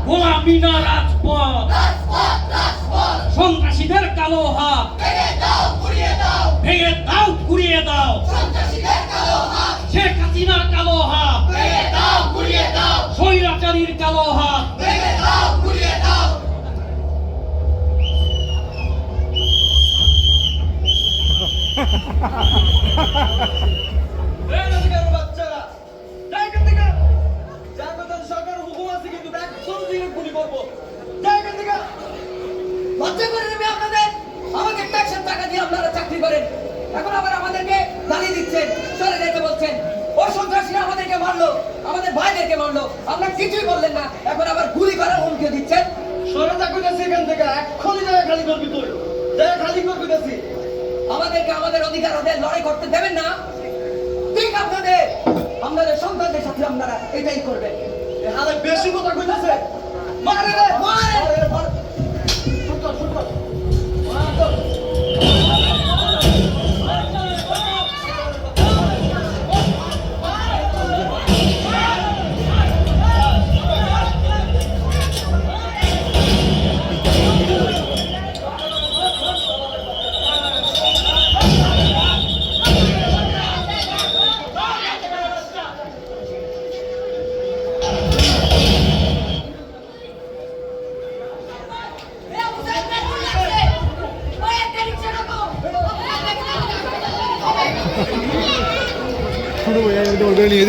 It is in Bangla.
গোলামি না রাজপথ, সন্ত্রাসীদের কালো হাত ভেঙে দাও ঘুরিয়ে দাও, শেখ হাসিনার কালো হাত, স্বৈরাচারীর কালো হাত। আমাদের ট্যাক্সের টাকা দিয়ে আপনারা চাকরি করেন, এখন আবার আমাদেরকে দাঁড়িয়ে দিচ্ছেন, চলে যেতে বলছেন। ওই সন্ত্রাসীরা আমাদেরকে মারলো, আমাদের ভাইদেরকে মারলো, আপনারা কিছুই বললেন না, এখন আবার গুলি করার হুমকি দিচ্ছেন। সরে থাকুন এখান থেকে, এক্ষুনি জায়গা খালি করবি তুই, জায়গা খালি করবি দেছি। আমাদেরকে আমাদের অধিকার আদায় লড়াই করতে দেবেন না, ঠিক আপনাদের আমাদের সন্তানদের সাথে আপনারা এটাই করবেন। হারে বেশি কথা কইতাছে, মারে রে মারে। শুনতো শুনতো ছোট ভাই ওটা নিয়ে